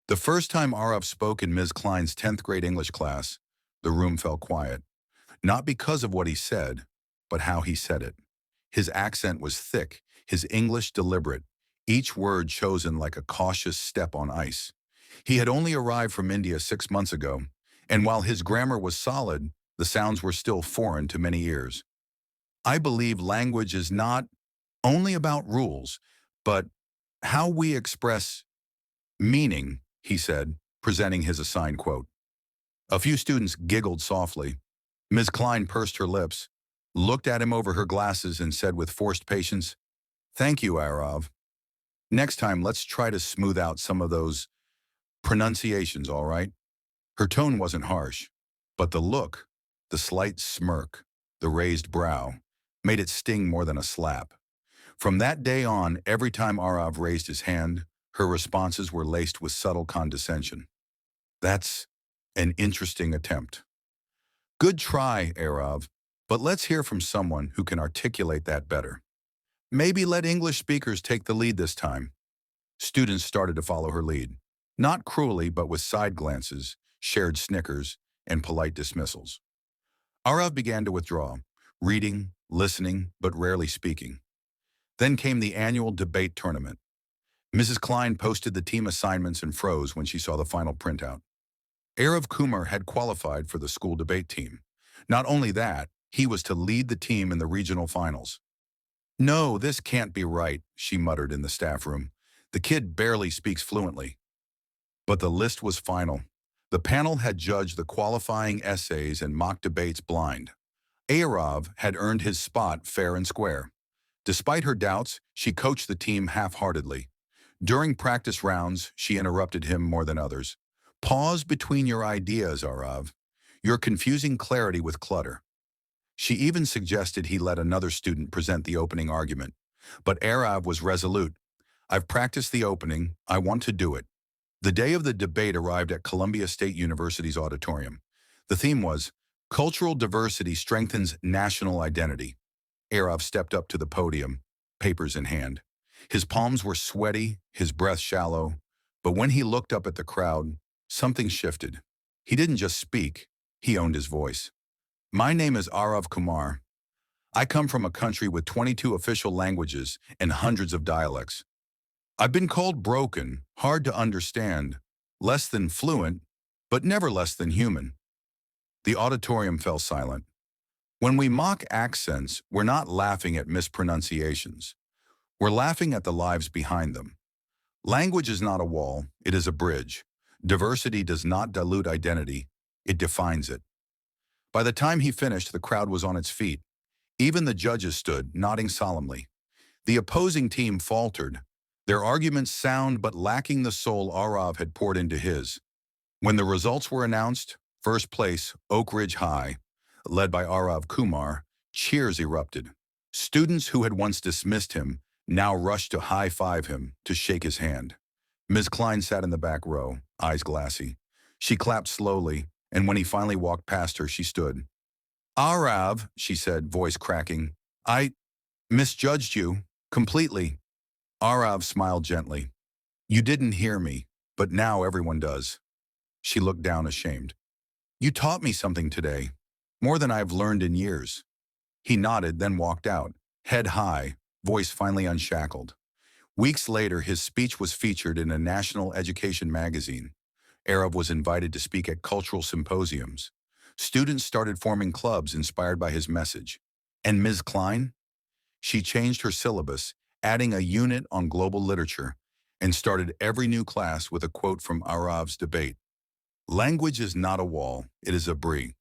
The first time Arav spoke in Ms. Klein's 10th grade English class, the room fell quiet. Not because of what he said, but how he said it. His accent was thick, his English deliberate, each word chosen like a cautious step on ice. He had only arrived from India 6 months ago, and while his grammar was solid, the sounds were still foreign to many ears. I believe language is not only about rules, but how we express meaning, he said, presenting his assigned quote. A few students giggled softly. Ms. Klein pursed her lips, looked at him over her glasses, and said with forced patience, "Thank you, Arav. Next time, let's try to smooth out some of those pronunciations, all right?" Her tone wasn't harsh, but the look, the slight smirk, the raised brow, made it sting more than a slap. From that day on, every time Arav raised his hand, her responses were laced with subtle condescension. "That's an interesting attempt. Good try, Arav, but let's hear from someone who can articulate that better. Maybe let English speakers take the lead this time." Students started to follow her lead, not cruelly but with side glances, shared snickers, and polite dismissals. Arav began to withdraw, reading, listening, but rarely speaking. Then came the annual debate tournament. Mrs. Klein posted the team assignments and froze when she saw the final printout. Arav Kumar had qualified for the school debate team. Not only that, he was to lead the team in the regional finals. "No, this can't be right," she muttered in the staff room. "The kid barely speaks fluently." But the list was final. The panel had judged the qualifying essays and mock debates blind. Arav had earned his spot fair and square. Despite her doubts, she coached the team half-heartedly. During practice rounds, she interrupted him more than others. "Pause between your ideas, Arav. You're confusing clarity with clutter." She even suggested he let another student present the opening argument. But Arav was resolute. "I've practiced the opening. I want to do it." The day of the debate arrived at Columbia State University's auditorium. The theme was, "Cultural Diversity Strengthens National Identity." Arav stepped up to the podium, papers in hand. His palms were sweaty, his breath shallow, but when he looked up at the crowd, something shifted. He didn't just speak, he owned his voice. "My name is Arav Kumar. I come from a country with 22 official languages and hundreds of dialects. I've been called broken, hard to understand, less than fluent, but never less than human." The auditorium fell silent. When we mock accents, we're not laughing at mispronunciations. We're laughing at the lives behind them. Language is not a wall, it is a bridge. Diversity does not dilute identity, it defines it. By the time he finished, the crowd was on its feet. Even the judges stood, nodding solemnly. The opposing team faltered, their arguments sound but lacking the soul Arav had poured into his. When the results were announced, first place, Oak Ridge High, led by Arav Kumar, cheers erupted. Students who had once dismissed him now rushed to high-five him, to shake his hand. Ms. Klein sat in the back row, eyes glassy. She clapped slowly, and when he finally walked past her, she stood. "Arav," she said, voice cracking, "I misjudged you, completely." Arav smiled gently. "You didn't hear me, but now everyone does." She looked down ashamed. "You taught me something today, more than I've learned in years." He nodded, then walked out, head high, voice finally unshackled. Weeks later, his speech was featured in a national education magazine. Arav was invited to speak at cultural symposiums. Students started forming clubs inspired by his message. And Ms. Klein? She changed her syllabus, adding a unit on global literature, and started every new class with a quote from Arav's debate. "Language is not a wall, it is a bridge.